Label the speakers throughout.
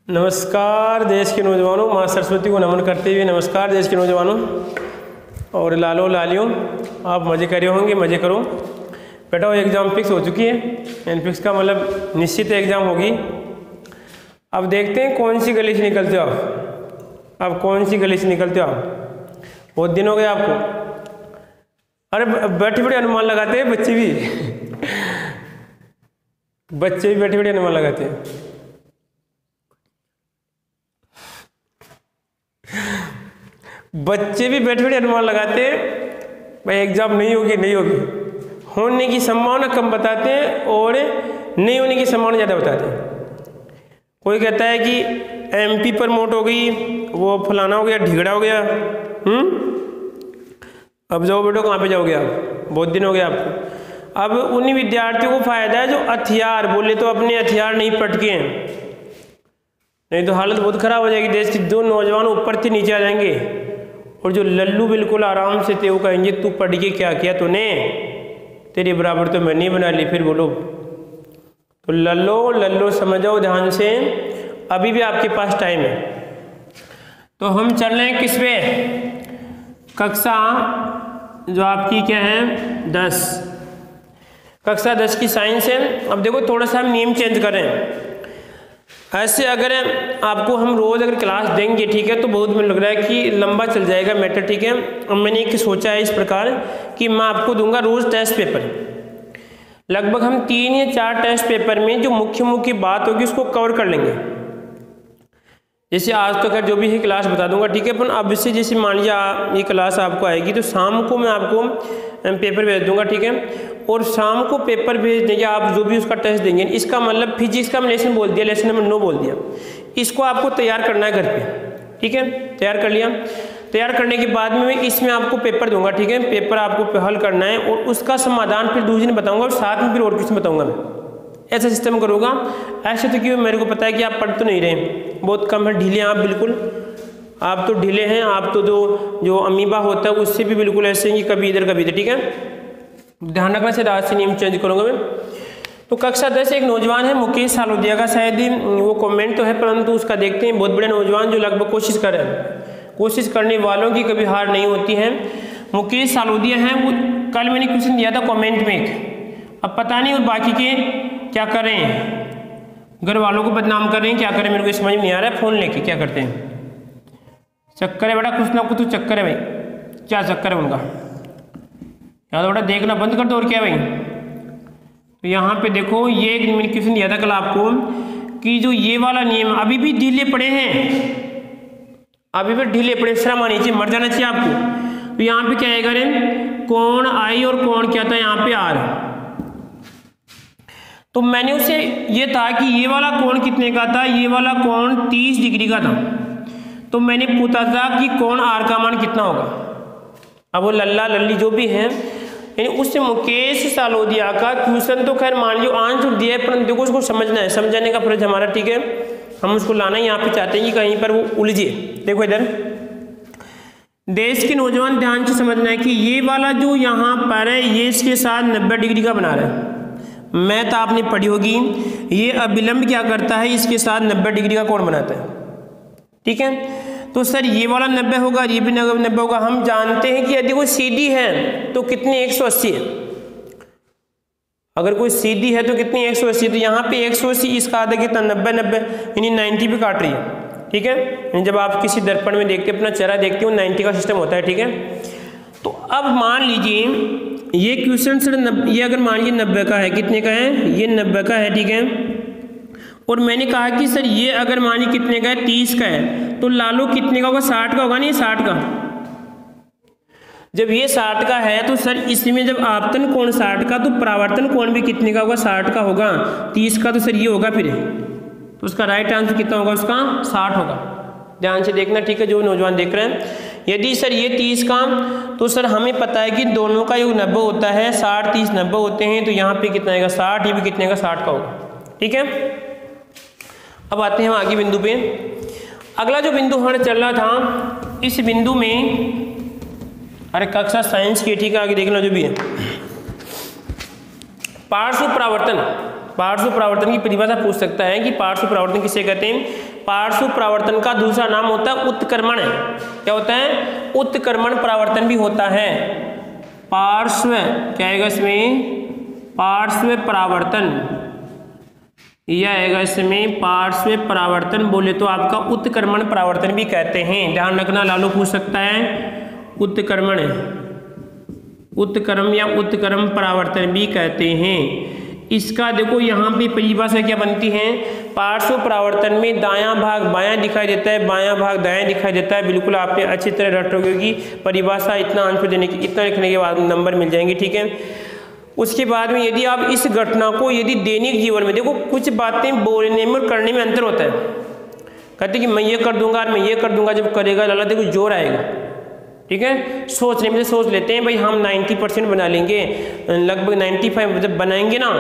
Speaker 1: नमस्कार देश के नौजवानों, माँ सरस्वती को नमन करते हुए नमस्कार देश के नौजवानों और लालो लालियों, आप मज़े करे होंगे, मज़े करो। बेटा वो एग्ज़ाम फिक्स हो चुकी है, एन फिक्स का मतलब निश्चित एग्ज़ाम होगी। अब देखते हैं कौन सी गली से निकलते हो आप। अब कौन सी गली से निकलते हो आप? बहुत दिन हो गए आपको। अरे बैठे बैठे अनुमान लगाते हैं बच्चे भी बच्चे भी बैठे बैठे अनुमान लगाते हैं। बच्चे भी बैठे बैठे अनुमान लगाते हैं भाई एग्जाम नहीं होगी, नहीं होगी। होने की संभावना कम बताते हैं और नहीं होने की संभावना ज़्यादा बताते हैं। कोई कहता है कि एमपी प्रमोट हो गई, वो फलाना हो गया, ढिगड़ा हो गया। अब जाओ बेटो, कहाँ पे जाओगे आप? बहुत दिन हो गए आपको। अब उन्हीं विद्यार्थियों को फायदा है जो हथियार बोले तो अपने हथियार नहीं पटके हैं, नहीं तो हालत बहुत खराब हो जाएगी देश की। दो नौजवान ऊपर से नीचे आ जाएंगे और जो लल्लू बिल्कुल आराम से थे वो कहेंगे तू पढ़ के क्या किया तूने, तेरे बराबर तो मैं नहीं बना ली। फिर बोलो तो लल्लो लल्लो समझो ध्यान से, अभी भी आपके पास टाइम है। तो हम चल रहे हैं किस पे? कक्षा जो आपकी क्या है 10, कक्षा 10 की साइंस है। अब देखो थोड़ा सा हम नियम चेंज कर रहे हैं। ऐसे अगर आपको हम रोज़ अगर क्लास देंगे, ठीक है, तो बहुत मुझे लग रहा है कि लंबा चल जाएगा मैटर, ठीक है। अब मैंने एक सोचा है इस प्रकार कि मैं आपको दूंगा रोज़ टेस्ट पेपर। लगभग हम 3 या 4 टेस्ट पेपर में जो मुख्य मुख्य बात होगी उसको कवर कर लेंगे। जैसे आज तो अगर जो भी है क्लास बता दूंगा, ठीक है। पर अब से जैसे मान लीजिए ये क्लास आपको आएगी तो शाम को मैं आपको पेपर भेज दूंगा, ठीक है। और शाम को पेपर भेज देंगे आप जो भी उसका टेस्ट देंगे। इसका मतलब फिजिक्स का लेसन बोल दिया, लेसन नंबर 9 बोल दिया। इसको आपको तैयार करना है घर पे, ठीक है। तैयार कर लिया। तैयार करने के बाद में मैं इसमें आपको पेपर दूंगा, ठीक है। पेपर आपको हल करना है और उसका समाधान फिर दूसरे दिन बताऊंगा और साथ में फिर और किसी बताऊंगा मैं। ऐसा सिस्टम करूँगा। ऐसे तो क्यों, मेरे को पता है कि आप पढ़ तो नहीं रहे, बहुत कम है, ढीले हैं आप, बिल्कुल आप तो ढीले हैं। आप तो जो अमीबा होता है उससे भी बिल्कुल ऐसे हैं कि कभी इधर कभी इधर, ठीक है। ध्यान रखना से आज से नियम चेंज करूँगा मैं। तो कक्षा 10 एक नौजवान है मुकेश सालोदिया का, शायद ही वो कमेंट तो है परंतु उसका देखते हैं। बहुत बड़े नौजवान जो लगभग कोशिश कर रहे हैं, कोशिश करने वालों की कभी हार नहीं होती है। मुकेश सालोदिया हैं वो। कल मैंने क्वेश्चन दिया था कमेंट में एक, अब पता नहीं और बाकी के क्या कर रहे हैं, घर वालों को बदनाम कर रहे हैं, क्या करें मेरे को समझ में नहीं आ रहा है। फ़ोन लेके क्या करते हैं, चक्कर है बेटा, कुछ ना कुछ तो चक्कर है भाई। क्या चक्कर है उनका, या तो बेटा देखना बंद कर दो और क्या भाई। तो यहाँ पे देखो ये एक मैंने क्वेश्चन दिया था कल आपको कि जो ये वाला नियम अभी भी ढीले पड़े हैं, अभी भी ढीले पड़े, श्रम आनी चाहिए, मर जाना चाहिए आपको। तो यहाँ पे क्या आएगा रे, कोण आई और कोण क्या था यहाँ पे आर। तो मैंने उसे ये था कि ये वाला कोण कितने का था, ये वाला कोण 30 डिग्री का था। तो मैंने पूछा था कि कोण आर का मान कितना होगा। अब वो लल्ला लल्ली जो भी है, यानी उससे मुकेश सालोदिया का क्वेश्चन तो खैर मान लो आंसर दिया है, परंतु देखो उसको समझना है, समझाने का फर्ज हमारा, ठीक है। हम उसको लाना यहाँ पे चाहते हैं कि कहीं पर वो उलझे। देखो इधर देश के नौजवान ध्यान से समझना है कि ये वाला जो यहाँ पर है ये इसके साथ 90 डिग्री का बना रहा है। मैथ आपने पढ़ी होगी, ये अभिलंब क्या करता है, इसके साथ 90 डिग्री का कोण बनाता है, ठीक है। तो सर ये वाला 90 होगा, ये भी 90 होगा। हम जानते हैं कि यदि कोई सीधी है तो कितनी 180 है। अगर कोई सीधी है तो कितनी 180, तो यहाँ पे 180 इसका आधा कितना 90 यानी 90 पे काट रही है, ठीक है। जब आप किसी दर्पण में देखते अपना चेहरा देखते हो 90 का सिस्टम होता है, ठीक है। तो अब मान लीजिए ये क्वेश्चन सर ये अगर मान लीजिए 90 का है, कितने का है, ये 90 का है, ठीक है। और मैंने कहा कि सर ये अगर मान लीजिए कितने का है, 30 का है, तो लालू कितने का होगा, 60 का होगा नहीं, 60 का। जब ये 60 का है तो सर इसमें जब आपतन कोण 60 का तो परावर्तन कोण भी कितने का होगा, 60 का होगा। 30 का तो सर ये होगा, फिर तो उसका राइट आंसर कितना होगा, उसका 60 होगा। ध्यान से देखना, ठीक है, जो नौजवान देख रहे हैं। यदि सर ये 30 का, तो सर हमें पता है कि दोनों का योग 90 होता है, 60 30 90 होते हैं। तो यहाँ पे कितना आएगा 60, ये भी कितने का 60 का होगा, ठीक है। अब आते हैं हम आगे बिंदु पे। अगला जो बिंदु हमारा चल रहा था, इस बिंदु में अरे कक्षा साइंस की, ठीक है, आगे देखना जो भी है। पार्श्व परावर्तन, पार्श्व परावर्तन की परिभाषा पूछ सकता है कि पार्श्व परावर्तन किसे कहते हैं। पार्श्व परावर्तन का दूसरा नाम होता है उत्क्रमण। क्या होता है? उत्क्रमण परावर्तन भी होता है। पार्श्व क्या आएगा इसमें? पार्श्व परावर्तन, यह आएगा इसमें पार्श्व परावर्तन, बोले तो आपका उत्क्रमण परावर्तन भी कहते हैं। ध्यान रखना, लालू पूछ सकता है। उत्क्रमण, उत्क्रम या उत्क्रम परावर्तन भी कहते हैं। इसका देखो यहाँ पे परिभाषा क्या बनती है? पार्श्व परावर्तन में दायां भाग बायां दिखाई देता है, बायां भाग दायां दिखाई देता है। बिल्कुल आपने अच्छी तरह रटोगे कि परिभाषा, इतना आंसर देने की, इतना लिखने के बाद नंबर मिल जाएंगे। ठीक है, उसके बाद में यदि आप इस घटना को यदि दैनिक जीवन में, देखो कुछ बातें बोलने में और करने में अंतर होता है। कहते कि मैं ये कर दूंगा और मैं ये कर दूंगा, जब करेगा लाला देखो जोर आएगा। ठीक है, सोचने में सोच लेते हैं भाई हम 90% बना लेंगे, लगभग 95 जब बनाएंगे ना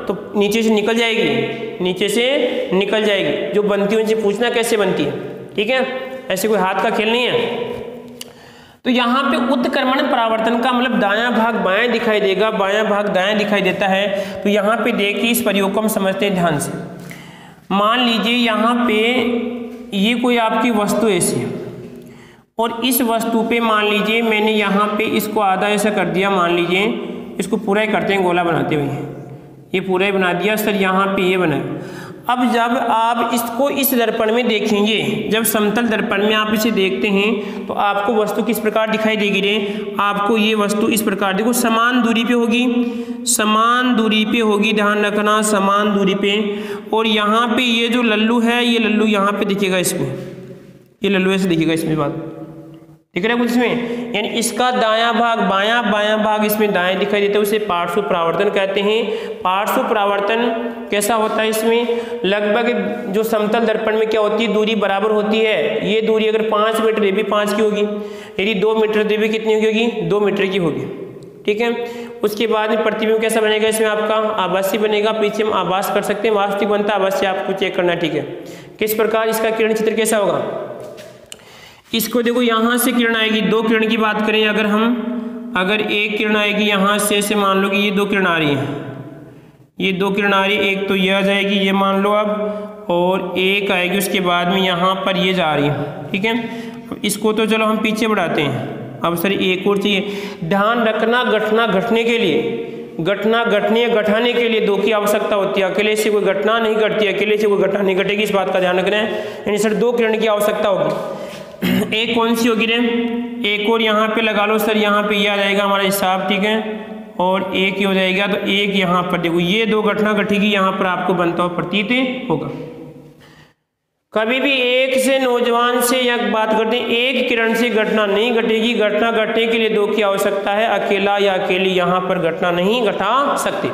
Speaker 1: तो नीचे से निकल जाएगी, नीचे से निकल जाएगी। जो बनती है उनसे पूछना कैसे बनती है। ठीक है, ऐसे कोई हाथ का खेल नहीं है। तो यहाँ पे उत्क्रमण परावर्तन का मतलब दायां भाग बायां दिखाई देगा, बायां भाग दायां दिखाई देता है। तो यहाँ पे देखिए इस प्रयोग को हम समझते हैं ध्यान से। मान लीजिए यहाँ पे ये कोई आपकी वस्तु ऐसी है और इस वस्तु पे मान लीजिए मैंने यहाँ पे इसको आधा ऐसा कर दिया, मान लीजिए इसको पूरा ही करते हैं, गोला बनाते हुए ये पूरा ही बना दिया सर, यहाँ पे ये बना। अब जब आप इसको इस दर्पण में देखेंगे, जब समतल दर्पण में आप इसे देखते हैं तो आपको वस्तु किस प्रकार दिखाई देगी रे? आपको ये वस्तु इस प्रकार देखो समान दूरी पे होगी, समान दूरी पे होगी, ध्यान रखना समान दूरी पे। और यहाँ पे ये जो लल्लू है, ये लल्लू यहाँ पे दिखेगा, इसमें ये लल्लू ऐसे दिखेगा, इसमें बात दिख रहा है कुछ इसमें, यानी इसका दायां भाग बायां, बायां भाग इसमें दाएं दिखाई देता है, उसे पार्श्व परावर्तन कहते हैं। पार्श्व परावर्तन कैसा होता है? इसमें लगभग जो समतल दर्पण में क्या होती है, दूरी बराबर होती है। ये दूरी अगर 5 मीटर ये भी 5 की होगी, यदि 2 मीटर ये भी कितनी होगी? 2 मीटर की होगी। ठीक है, उसके बाद में प्रतिबिंब कैसा बनेगा? इसमें आपका आभासी बनेगा। पीछे हम आभास कर सकते हैं, वास्तविक बनता है आभासी, आपको चेक करना। ठीक है, किस प्रकार इसका किरण चित्र कैसा होगा? इसको देखो यहाँ से किरण आएगी, 2 किरण की बात करें अगर हम, अगर एक किरण आएगी यहाँ से मान लो कि ये 2 किरण आ रही है, ये 2 किरण आ रही है, एक तो ये आ जाएगी, ये मान लो अब, और एक आएगी उसके बाद में यहाँ पर ये जा रही है। ठीक है, इसको तो चलो हम पीछे बढ़ाते हैं। अब सर एक और चाहिए, ध्यान रखना घटना घटने के लिए, घटना घटने या घटाने के लिए 2 की आवश्यकता होती है। अकेले से कोई घटना नहीं घटती, अकेले से कोई घटना नहीं घटेगी, इस बात का ध्यान रखना है। यानी सर 2 किरण की आवश्यकता होगी। एक कौन सी होगी रे? एक और यहाँ पे लगा लो सर, यहाँ पे ये आ जाएगा हमारा हिसाब। ठीक है, और एक ही हो जाएगा, तो एक यहाँ पर देखो ये 2 घटना घटेगी, यहाँ पर आपको बनता हुआ प्रतीत होगा। कभी भी एक से नौजवान से या बात करते हैं, एक किरण से घटना नहीं घटेगी। घटना घटने के लिए 2 की आवश्यकता है, अकेला या अकेली यहाँ पर घटना नहीं घटा सकते।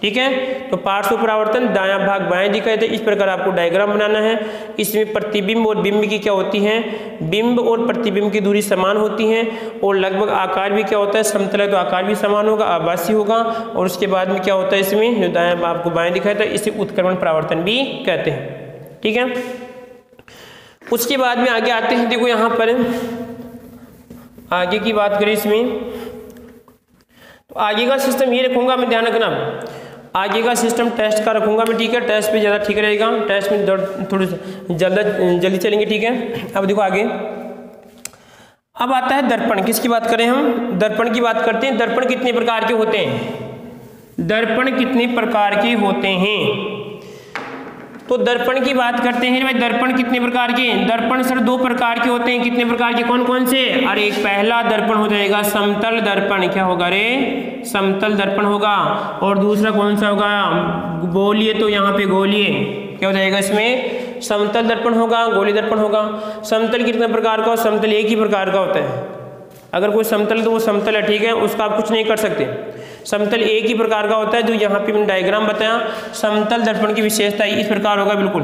Speaker 1: ठीक है, तो पार्श्व परावर्तन दायां भाग बाएं दिखाई दे, इस प्रकार आपको डायग्राम बनाना है। इसमें प्रतिबिंब और बिंब की क्या होती है? बिंब और प्रतिबिंब की दूरी समान होती है, और लगभग आकार भी क्या होता है? समतल है तो आकार भी समान होगा, आभासी होगा। और उसके बाद में क्या होता है? इसमें जो दायां भाग को बाएं दिखाई देता है, इसे उत्क्रमण परावर्तन भी कहते हैं। ठीक है, उसके बाद में आगे आते हैं। देखो यहाँ पर आगे की बात करें, इसमें तो आगे का सिस्टम ये रखूंगा मैं, ध्यान रखना आगे का सिस्टम टेस्ट का रखूंगा मैं। ठीक है, टेस्ट पे ज़्यादा ठीक रहेगा, टेस्ट में थोड़ी जल्दी चलेंगे। ठीक है, अब देखो आगे, अब आता है दर्पण। किसकी बात करें हम? दर्पण की बात करते हैं। दर्पण कितने प्रकार के होते हैं? दर्पण कितने प्रकार के होते हैं? तो दर्पण की बात करते हैं भाई, दर्पण कितने प्रकार के? दर्पण सर 2 प्रकार के होते हैं। कितने प्रकार के? कौन कौन से? अरे एक पहला दर्पण हो जाएगा समतल दर्पण। क्या होगा रे? समतल दर्पण होगा। और दूसरा कौन सा होगा? गोलीय। तो यहाँ पे गोलीय क्या हो जाएगा? इसमें समतल दर्पण होगा, गोलीय दर्पण होगा। समतल कितने प्रकार का? समतल एक ही प्रकार का होता है। अगर कोई समतल तो वो समतल है, ठीक है, उसका आप कुछ नहीं कर सकते। समतल एक ही प्रकार का होता है, जो यहाँ पे मैंने डायग्राम बताया। समतल दर्पण की विशेषता इस प्रकार होगा, बिल्कुल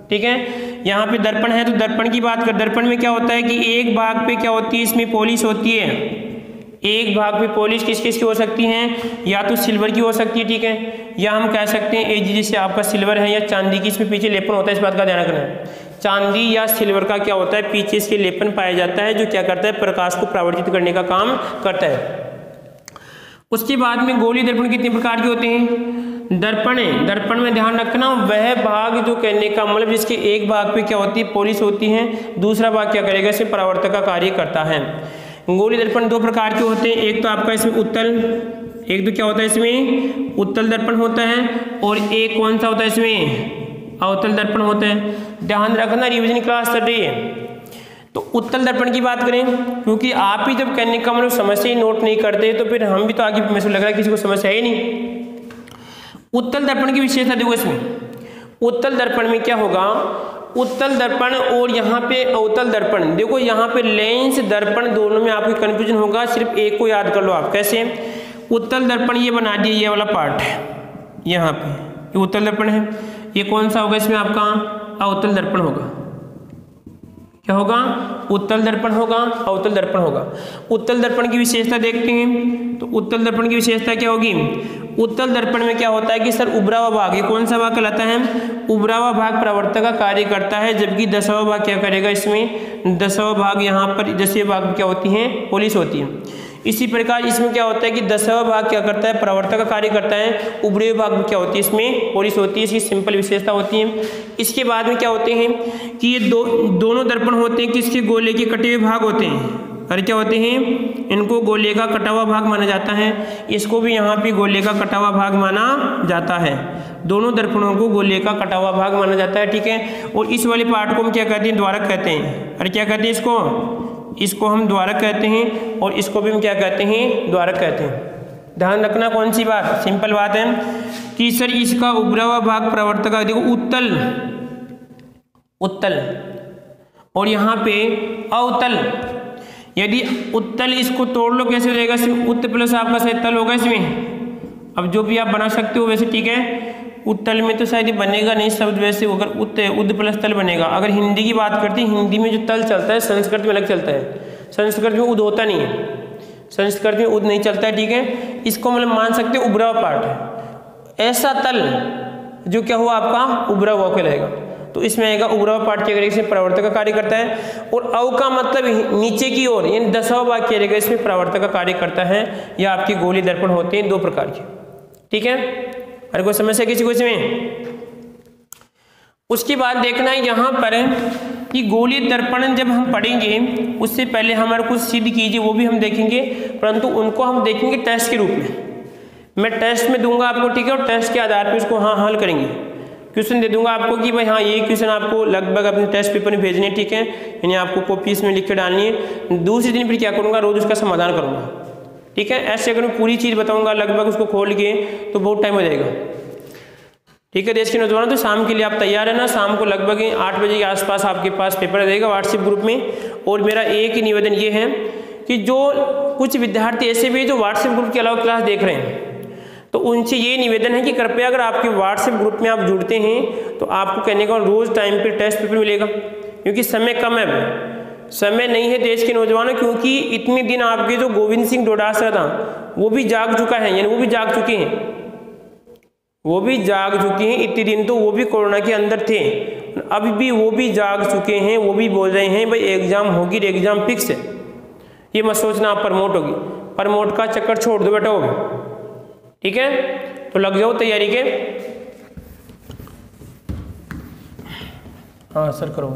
Speaker 1: ठीक है। यहाँ पे दर्पण है, तो दर्पण की बात कर, दर्पण में क्या होता है कि एक भाग पे क्या होती है, इसमें पॉलिश होती है। एक भाग पे पॉलिश किस किस की हो सकती है? या तो सिल्वर की हो सकती है, ठीक है, या हम कह सकते हैं एक जैसे आपका सिल्वर है, या चांदी की इसमें पीछे लेपन होता है। इस बात का ध्यान रखना है। चांदी या सिल्वर का क्या होता है, पीछे इसके लेपन पाया जाता है, जो क्या करता है, प्रकाश को परावर्तित करने का काम करता है। उसके बाद में गोलीय दर्पण कितने प्रकार के होते हैं? दर्पण है, दर्पण में ध्यान रखना वह भाग जो कहने का मतलब जिसके एक भाग पे क्या होती है पॉलिश होती है, दूसरा भाग क्या करेगा इसमें परावर्तक का कार्य करता है। गोलीय दर्पण दो प्रकार के होते हैं, एक तो आपका इसमें उत्तल, एक तो क्या होता है इसमें उत्तल दर्पण होता है, और एक कौन सा होता है इसमें अवतल दर्पण होता है। ध्यान रखना रिवीजन क्लास चल रही है तो उत्तल दर्पण की बात करें, क्योंकि आप ही जब कहने का मतलब समस्या ही नोट नहीं करते तो फिर हम भी तो आगे मुझे लग रहा है किसी को समस्या ही नहीं। उत्तल दर्पण की विशेषता देखो इसमें, उत्तल दर्पण में क्या होगा, उत्तल दर्पण और यहाँ पे अवतल दर्पण, देखो यहाँ पे लेंस दर्पण दोनों में आपको कंफ्यूजन होगा, सिर्फ एक को याद कर लो आप। कैसे, उत्तल दर्पण ये बना दिए, ये वाला पार्ट है यहाँ पे, ये उत्तल दर्पण है, ये कौन सा होगा इसमें आपका अवतल दर्पण होगा। क्या होगा, उत्तल दर्पण होगा, अवतल दर्पण होगा। उत्तल दर्पण की विशेषता देखते हैं तो उत्तल दर्पण की विशेषता क्या होगी, उत्तल दर्पण में क्या होता है कि सर उभरा हुआ भाग, ये कौन सा भाग कहलाता है, उभरा हुआ भाग परावर्तक का कार्य करता है, जबकि दसवां भाग क्या करेगा इसमें, दसवां भाग यहाँ पर दसवें भाग क्या होती है पॉलिश होती है। इसी प्रकार इसमें क्या होता है कि दसवां भाग क्या करता है परावर्तक का कार्य करता है, उभरे हुए भाग में क्या होती है इसमें पॉलिश होती है, इसकी सिंपल विशेषता होती है। इसके बाद में क्या होते हैं कि ये दोनों दर्पण होते हैं किसके गोले के कटे हुए भाग होते हैं, और क्या होते हैं इनको गोले का कटा हुआ भाग माना जाता है, इसको भी यहाँ पे गोले का कटा हुआ भाग माना जाता है, दोनों दर्पणों को गोले का कटा हुआ भाग माना जाता है, ठीक है। और इस वाले पार्ट को हम क्या कहते हैं द्वारक कहते हैं, और क्या कहते हैं इसको हम द्वारक कहते हैं, और इसको भी हम क्या कहते हैं द्वारक कहते हैं। ध्यान रखना कौन सी बात, सिंपल बात है कि सर इसका उभरा हुआ भाग परावर्तक का देखो उत्तल और यहाँ पे अवतल, यदि उत्तल इसको तोड़ लो कैसे हो जाएगा, इसमें उत्त प्लस आपका शायद तल होगा इसमें, अब जो भी आप बना सकते हो वैसे, ठीक है। उत्तल में तो शायद ये बनेगा नहीं शब्द वैसे, अगर उद्द प्लस तल बनेगा। अगर हिंदी की बात करते हैं, हिंदी में जो तल चलता है संस्कृत में अलग चलता है, संस्कृत में उद होता नहीं है, संस्कृत में उद नहीं चलता है, ठीक है। इसको मतलब मान सकते हैं उभरा हुआ पार्ट है, ऐसा तल जो क्या हुआ आपका उभरा हुआ कहलाएगा, तो इसमें आएगा उभरा हुआ पार्ट क्या करेगा इसमें परावर्तक का कार्य करता है। और अव का मतलब नीचे की ओर यानी दसवां भाग क्या रहेगा इसमें परावर्तक का कार्य करता है। या आपके गोलीय दर्पण होते हैं दो प्रकार के, ठीक है। अरे कोई समस्या किसी को इसमें। उसके बाद देखना है यहाँ पर कि गोलीय दर्पण जब हम पढ़ेंगे उससे पहले हमारे कुछ सिद्ध कीजिए, वो भी हम देखेंगे, परंतु उनको हम देखेंगे टेस्ट के रूप में। मैं टेस्ट में दूंगा आपको, ठीक है, और टेस्ट के आधार पर उसको हाँ हल करेंगे। क्वेश्चन दे दूंगा आपको कि भाई हाँ ये क्वेश्चन आपको लगभग अपने टेस्ट पेपर में भेजने, ठीक है, यानी आपको कॉपीज में लिख के डालनी है। दूसरे दिन फिर क्या करूँगा, रोज उसका समाधान करूँगा, ठीक है। ऐसे अगर मैं पूरी चीज़ बताऊँगा लगभग उसको खोल के तो बहुत टाइम हो जाएगा, ठीक है। देश के नौजवानों तो शाम के लिए आप तैयार है ना, शाम को लगभग 8 बजे के आसपास आपके पास पेपर रहेगा व्हाट्सएप ग्रुप में। और मेरा एक ही निवेदन ये है कि जो कुछ विद्यार्थी ऐसे भी जो व्हाट्सएप ग्रुप के अलावा क्लास देख रहे हैं, तो उनसे ये निवेदन है कि कृपया अगर आपके व्हाट्सएप ग्रुप में आप जुड़ते हैं तो आपको कहने का रोज टाइम पे टेस्ट पेपर मिलेगा, क्योंकि समय कम है, समय नहीं है देश के नौजवानों। क्योंकि इतने दिन आपके जो गोविंद सिंह डोटासरा था वो भी जाग चुका है, यानी वो भी जाग चुके हैं, वो भी जाग चुके हैं। इतने दिन तो वो भी कोरोना के अंदर थे, अभी भी वो भी जाग चुके हैं, वो भी बोल रहे हैं भाई एग्जाम होगी, एग्जाम फिक्स है, ये मत सोचना आप प्रमोट होगी, प्रमोट का चक्कर छोड़ दो बेटा, होगा, ठीक है। तो लग जाओ तैयारी के। हाँ सर करो।